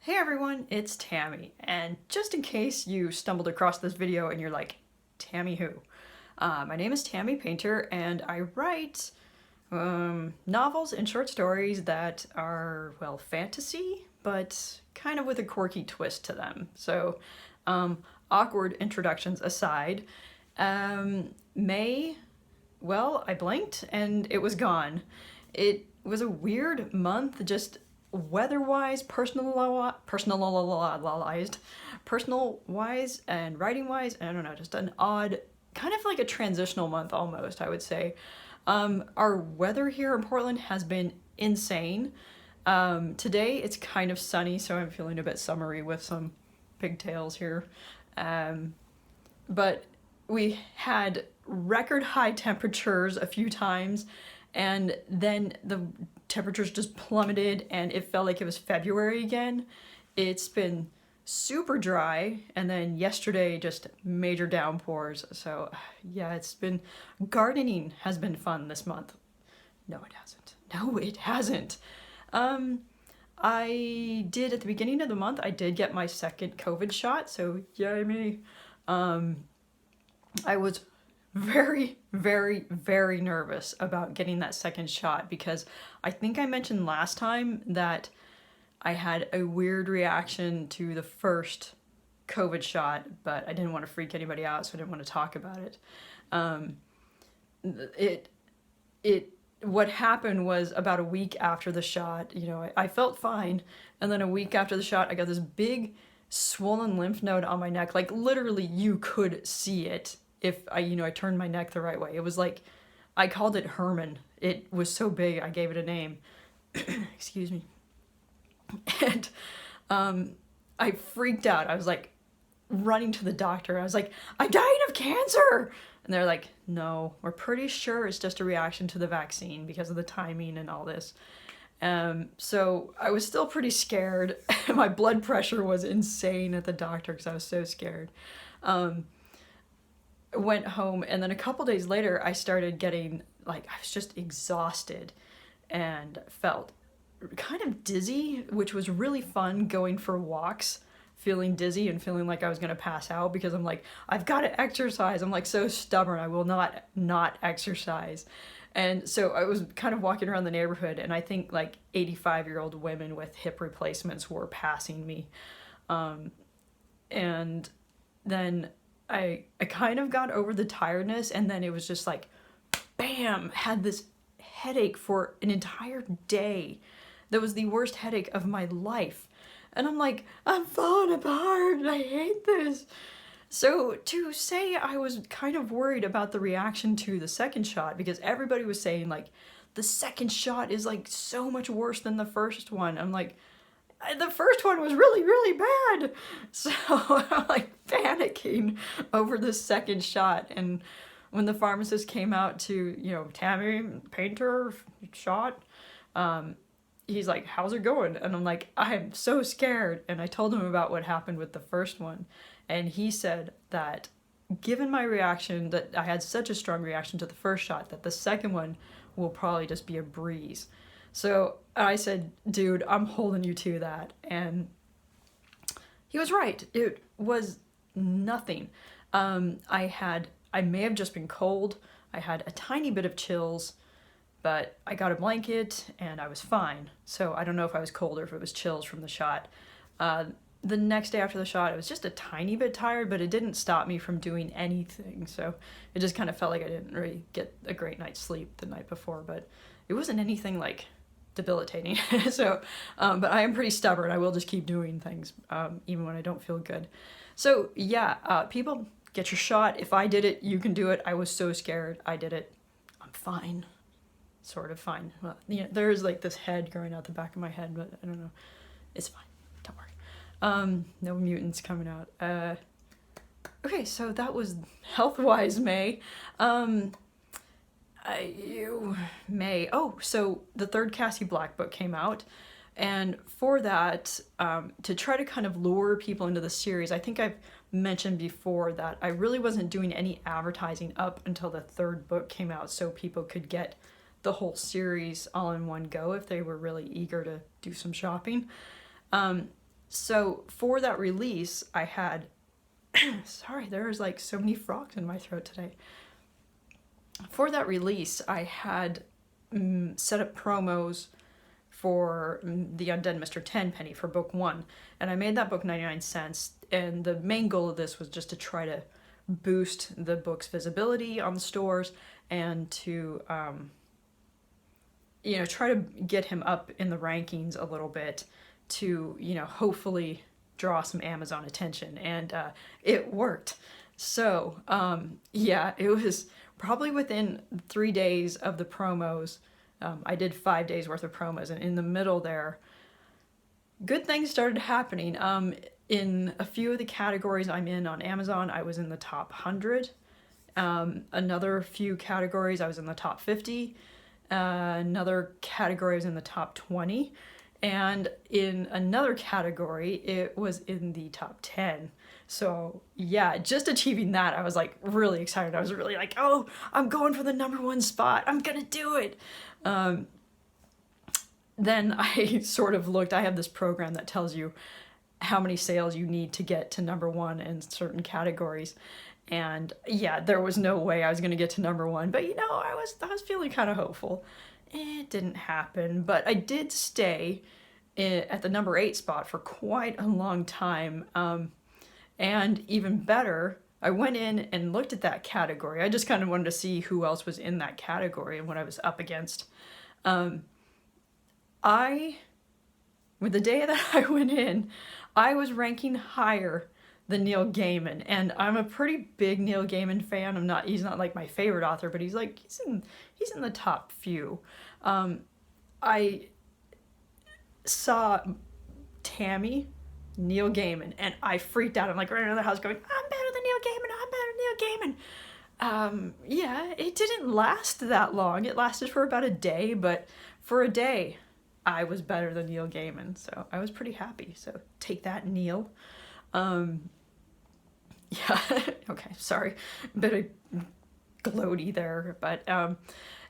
Hey everyone, it's Tammie, and just in case you stumbled across this video and you're like, Tammie who? My name is Tammie Painter, and I write novels and short stories that are, well, fantasy, but kind of with a quirky twist to them. So, awkward introductions aside, May, well, I blinked and it was gone. It was a weird month, just weather-wise, personal-wise, and writing-wise. I don't know, just an odd, kind of like a transitional month almost, I would say. Our weather here in Portland has been insane. Today it's kind of sunny, so I'm feeling a bit summery with some pigtails here. But we had record high temperatures a few times, and then the temperatures just plummeted and it felt like it was February again. It's been super dry, and then yesterday just major downpours. So yeah, gardening has been fun this month. No, it hasn't. No, it hasn't. I did at the beginning of the month, I did get my second COVID shot, so yay me. I was very, very, very nervous about getting that second shot because I think I mentioned last time that I had a weird reaction to the first COVID shot, but I didn't want to freak anybody out, so I didn't want to talk about it. What happened was about a week after the shot, I felt fine, and then a week after the shot, I got this big swollen lymph node on my neck. Like literally, you could see it if I turned my neck the right way. It was like, I called it Herman. It was so big, I gave it a name. Excuse me. And I freaked out. I was like running to the doctor. I was like, I'm dying of cancer. And they're like, no, we're pretty sure it's just a reaction to the vaccine because of the timing and all this. So I was still pretty scared. My blood pressure was insane at the doctor because I was so scared. Went home, and then a couple days later I started getting, like, I was just exhausted and felt kind of dizzy, which was really fun going for walks, feeling dizzy and feeling like I was gonna pass out because I'm like, I've got to exercise. I'm like so stubborn, I will not exercise. And so I was kind of walking around the neighborhood, and I think like 85-year-old women with hip replacements were passing me. And then I kind of got over the tiredness, and then it was just like, bam, had this headache for an entire day. That was the worst headache of my life. And I'm like, I'm falling apart. I hate this. So to say I was kind of worried about the reaction to the second shot, because everybody was saying like, the second shot is like so much worse than the first one. I'm like, the first one was really, really bad. So I'm like panicking over the second shot. And when the pharmacist came out to, Tammie, Painter, shot, he's like, how's it going? And I'm like, I'm so scared. And I told him about what happened with the first one. And he said that given my reaction, that I had such a strong reaction to the first shot, that the second one will probably just be a breeze. So I said, dude, I'm holding you to that. And he was right. It was nothing. I may have just been cold. I had a tiny bit of chills, but I got a blanket and I was fine. So I don't know if I was cold or if it was chills from the shot. The next day after the shot, I was just a tiny bit tired, but it didn't stop me from doing anything. So it just kind of felt like I didn't really get a great night's sleep the night before, but it wasn't anything like debilitating. So, but I am pretty stubborn. I will just keep doing things, even when I don't feel good. So yeah, people, get your shot. If I did it, you can do it. I was so scared. I did it. I'm fine. Sort of fine. Well, there is like this head growing out the back of my head, but I don't know. It's fine. Don't worry. No mutants coming out. Okay, so that was health-wise May. May. Oh, so the third Cassie Black book came out, and for that, to try to kind of lure people into the series, I think I've mentioned before that I really wasn't doing any advertising up until the third book came out, so people could get the whole series all in one go if they were really eager to do some shopping. So for that release, I had, sorry, there's like so many frogs in my throat today. For that release, I had set up promos for the Undead Mr. Tenpenny for book 1, and I made that book 99 cents, and the main goal of this was just to try to boost the book's visibility on the stores and to try to get him up in the rankings a little bit to hopefully draw some Amazon attention, and it worked. So it was probably within 3 days of the promos. I did 5 days worth of promos, and in the middle there, good things started happening. In a few of the categories I'm in on Amazon, I was in the top 100. Another few categories, I was in the top 50. Another category, I was in the top 20. And in another category, it was in the top 10. So yeah, just achieving that, I was like really excited. I was really like, oh, I'm going for the #1 spot. I'm gonna do it. Then I sort of looked, I have this program that tells you how many sales you need to get to #1 in certain categories. And yeah, there was no way I was going to get to #1, but I was feeling kind of hopeful. It didn't happen, but I did stay at the #8 spot for quite a long time. And even better, I went in and looked at that category. I just kind of wanted to see who else was in that category and what I was up against. With the day that I went in, I was ranking higher than Neil Gaiman, and I'm a pretty big Neil Gaiman fan. He's not like my favorite author, but he's in the top few. I saw Tammie, Neil Gaiman, and I freaked out. I'm like running around the house going, I'm better than Neil Gaiman, I'm better than Neil Gaiman. Yeah, it didn't last that long. It lasted for about a day, but for a day, I was better than Neil Gaiman, so I was pretty happy. So take that, Neil. Yeah, okay, sorry, a bit of gloaty there, but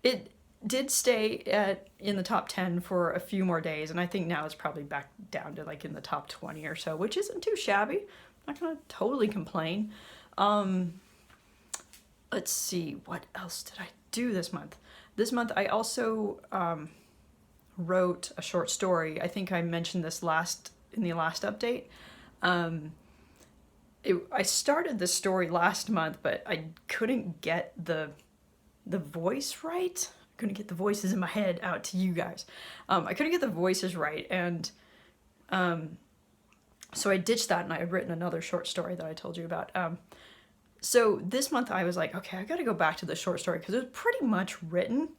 it did stay in the top 10 for a few more days, and I think now it's probably back down to like in the top 20 or so, which isn't too shabby. I'm not gonna totally complain. Let's see, what else did I do this month? This month I also wrote a short story. I think I mentioned this in the last update. I started the story last month, but I couldn't get the voice right. I couldn't get the voices in my head out to you guys. I couldn't get the voices right, and so I ditched that, and I had written another short story that I told you about. So this month I was like, okay, I gotta go back to the short story because it was pretty much written.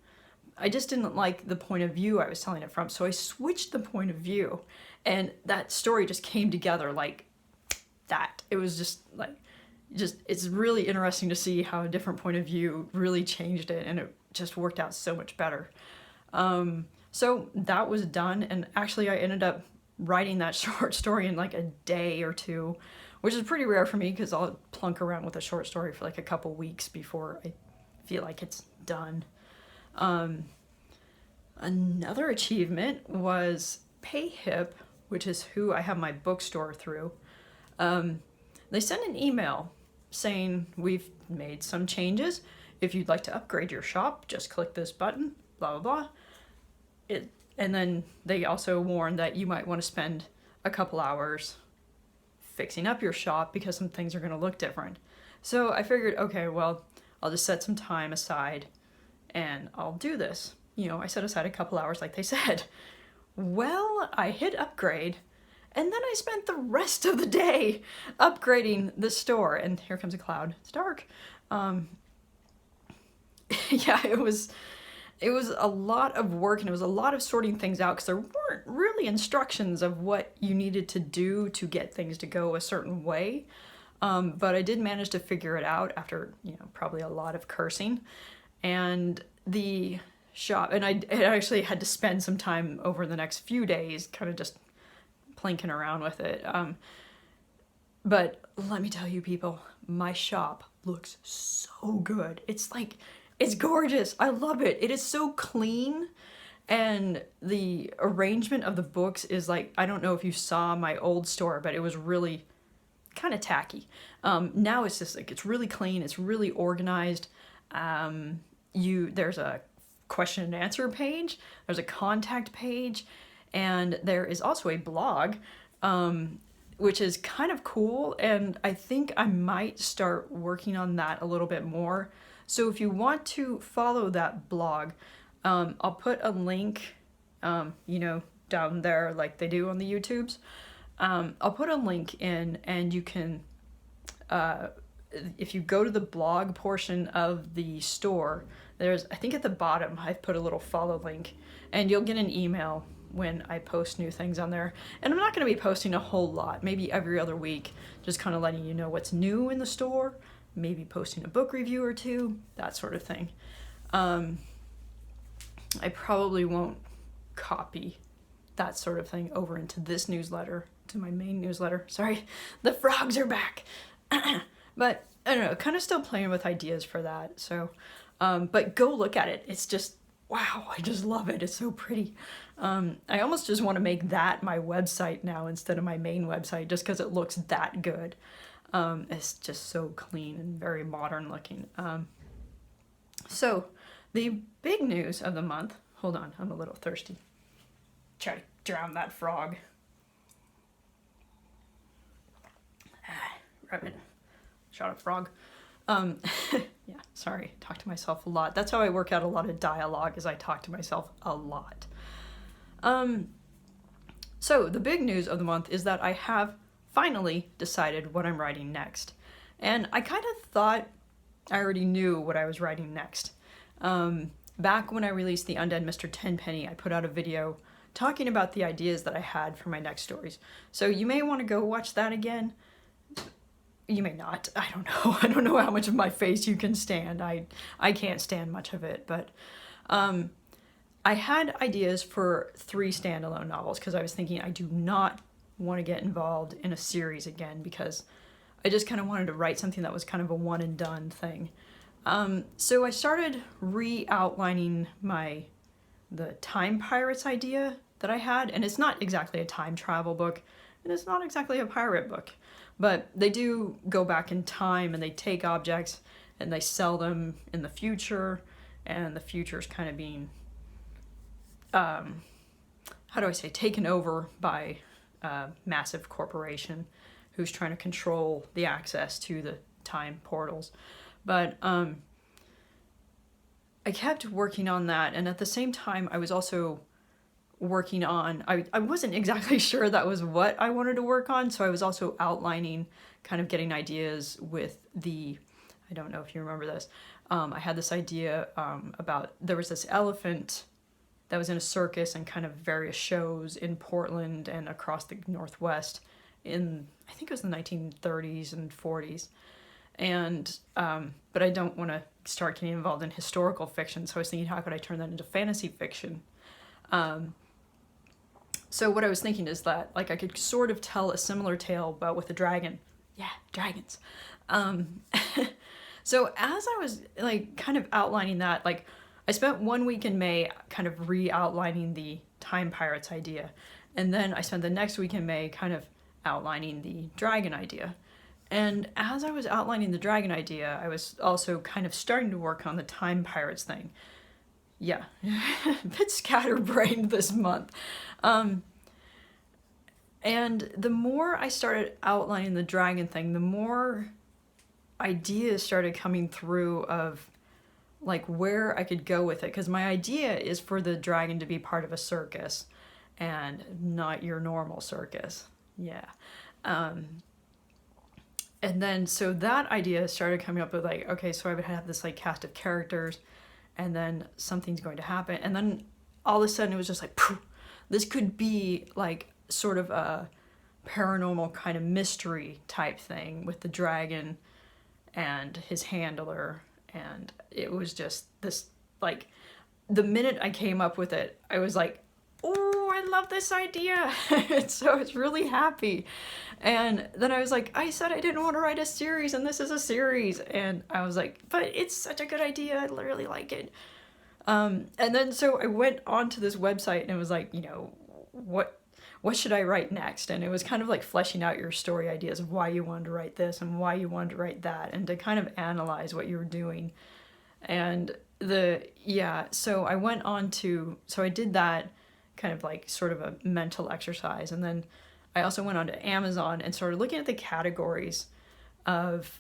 I just didn't like the point of view I was telling it from, so I switched the point of view, and that story just came together like that. It was it's really interesting to see how a different point of view really changed it, and it just worked out so much better. So that was done, and actually I ended up writing that short story in like a day or two, which is pretty rare for me because I'll plunk around with a short story for like a couple weeks before I feel like it's done. Another achievement was PayHip, which is who I have my bookstore through. They sent an email saying, we've made some changes. If you'd like to upgrade your shop, just click this button, blah, blah, blah. And then they also warned that you might want to spend a couple hours fixing up your shop because some things are going to look different. So I figured, okay, well, I'll just set some time aside and I'll do this. I set aside a couple hours like they said. Well, I hit upgrade, and then I spent the rest of the day upgrading the store. And here comes a cloud. It's dark. Yeah, it was a lot of work, and it was a lot of sorting things out because there weren't really instructions of what you needed to do to get things to go a certain way. But I did manage to figure it out after, probably a lot of cursing. And the shop, and I actually had to spend some time over the next few days kind of just plinking around with it. But let me tell you people, my shop looks so good. It's gorgeous. I love it. It is so clean, And the arrangement of the books is like, I don't know if you saw my old store, but it was really kind of tacky. Now it's just like, it's really clean, it's really organized. There's a question and answer page, there's a contact page, and there is also a blog, which is kind of cool, and I think I might start working on that a little bit more. So if you want to follow that blog, I'll put a link, down there like they do on the YouTubes. I'll put a link in, and you can, if you go to the blog portion of the store, there's, I think at the bottom, I've put a little follow link, and you'll get an email when I post new things on there. And I'm not going to be posting a whole lot, maybe every other week, just kind of letting you know what's new in the store, maybe posting a book review or two, that sort of thing. I probably won't copy that sort of thing over into this newsletter, to my main newsletter. Sorry, the frogs are back. But I don't know, kind of still playing with ideas for that. So, but go look at it. It's just, wow, I just love it. It's so pretty. I almost just want to make that my website now instead of my main website, just because it looks that good. It's just so clean and very modern looking. So the big news of the month, hold on, I'm a little thirsty. Try to drown that frog. Rabbit. Shot a frog. Yeah, sorry, talk to myself a lot. That's how I work out a lot of dialogue, is I talk to myself a lot. So the big news of the month is that I have finally decided what I'm writing next. And I kind of thought I already knew what I was writing next. Back when I released the Undead Mr. Tenpenny, I put out a video talking about the ideas that I had for my next stories. So you may want to go watch that again. You may not. I don't know. I don't know how much of my face you can stand. I can't stand much of it, but I had ideas for 3 standalone novels because I was thinking I do not want to get involved in a series again, because I just kind of wanted to write something that was kind of a one and done thing. So I started re-outlining the Time Pirates idea that I had, and it's not exactly a time travel book, and it's not exactly a pirate book, but they do go back in time and they take objects and they sell them in the future, and the future is kind of being, taken over by a massive corporation who's trying to control the access to the time portals. But I kept working on that, and at the same time I was also working on, I wasn't exactly sure that was what I wanted to work on, so I was also outlining, kind of getting ideas with I don't know if you remember this, I had this idea about, there was this elephant that was in a circus and kind of various shows in Portland and across the Northwest in, I think it was the 1930s and 40s. And, but I don't want to start getting involved in historical fiction, so I was thinking, how could I turn that into fantasy fiction? So what I was thinking is that, like, I could sort of tell a similar tale, but with a dragon. Yeah, dragons. So as I was, like, kind of outlining that, like, I spent 1 week in May kind of re-outlining the Time Pirates idea, and then I spent the next week in May kind of outlining the dragon idea. And as I was outlining the dragon idea, I was also kind of starting to work on the Time Pirates thing. Yeah, a bit scatterbrained this month. And the more I started outlining the dragon thing, the more ideas started coming through of, like, where I could go with it. Because my idea is for the dragon to be part of a circus and not your normal circus. Yeah. And then, so that idea started coming up with, like, okay, so I would have this, like, cast of characters, and then something's going to happen. And then all of a sudden it was just like, poof, this could be, like, sort of a paranormal kind of mystery type thing with the dragon and his handler. And it was just this, like, the minute I came up with it, I was like, oh, I love this idea. So I was really happy. And then I was like, I said I didn't want to write a series, and this is a series. And I was like, but it's such a good idea. I really like it. And then so I went onto this website and it was like, what should I write next? And it was kind of like fleshing out your story ideas of why you wanted to write this and why you wanted to write that, and to kind of analyze what you were doing. And so I went on to, so I did that kind of like sort of a mental exercise. And then I also went on to Amazon and started looking at the categories of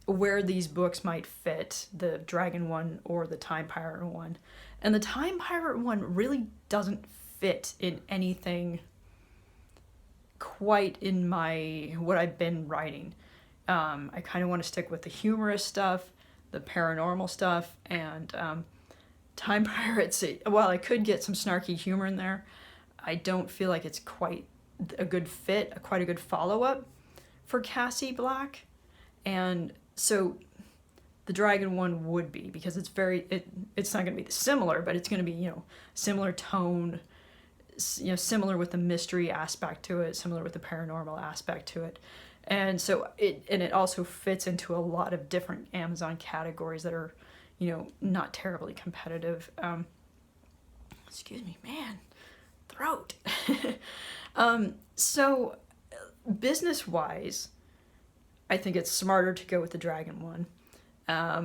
where these books might fit, the Dragon one or the Time Pirate one. And the Time Pirate one really doesn't fit in anything quite in what I've been writing. I kind of want to stick with the humorous stuff, the paranormal stuff, and Time Pirates, while I could get some snarky humor in there, I don't feel like it's quite a good fit, quite a good follow-up for Cassie Black. And so the Dragon one would be, because it's not going to be similar, but it's going to be, similar tone, similar with the mystery aspect to it, similar with the paranormal aspect to it. And so it also fits into a lot of different Amazon categories that are, not terribly competitive. Excuse me, man, throat. So business-wise, I think it's smarter to go with the Dragon one.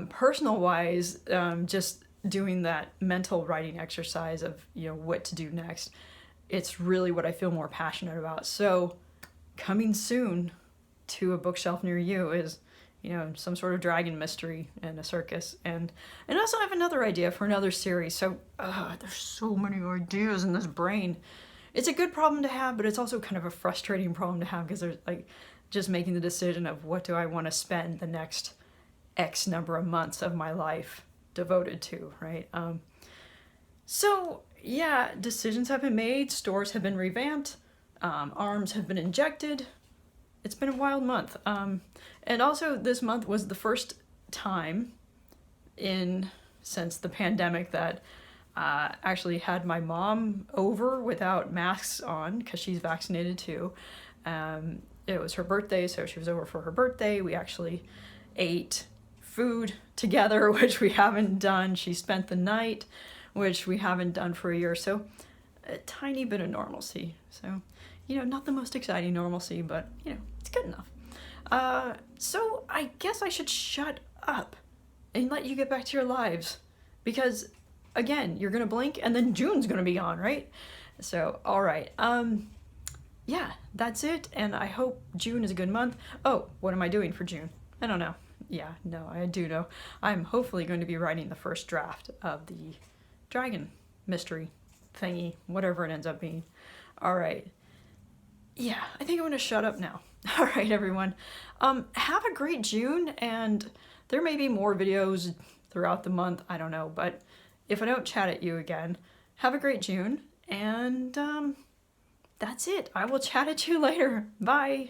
Personal-wise, just doing that mental writing exercise of, what to do next, it's really what I feel more passionate about. So coming soon to a bookshelf near you is, some sort of dragon mystery and a circus. And also I have another idea for another series. So there's so many ideas in this brain. It's a good problem to have, but it's also kind of a frustrating problem to have, because there's like just making the decision of what do I want to spend the next X number of months of my life devoted to, right? So yeah, decisions have been made, stores have been revamped, arms have been injected. It's been a wild month. And also this month was the first time since the pandemic that actually had my mom over without masks on, because she's vaccinated too. It was her birthday, so she was over for her birthday. We actually ate food together, which we haven't done. She spent the night, which we haven't done for a year. So a tiny bit of normalcy. So, not the most exciting normalcy, but, it's good enough. So I guess I should shut up and let you get back to your lives, because, again, you're going to blink and then June's going to be on, right? So, all right. Yeah, that's it. And I hope June is a good month. Oh, what am I doing for June? I don't know. Yeah, no, I do know. I'm hopefully going to be writing the first draft of the dragon mystery thingy, whatever it ends up being. All right. Yeah, I think I'm going to shut up now. All right, everyone. Have a great June, and there may be more videos throughout the month. I don't know, but if I don't chat at you again, have a great June, and that's it. I will chat at you later. Bye.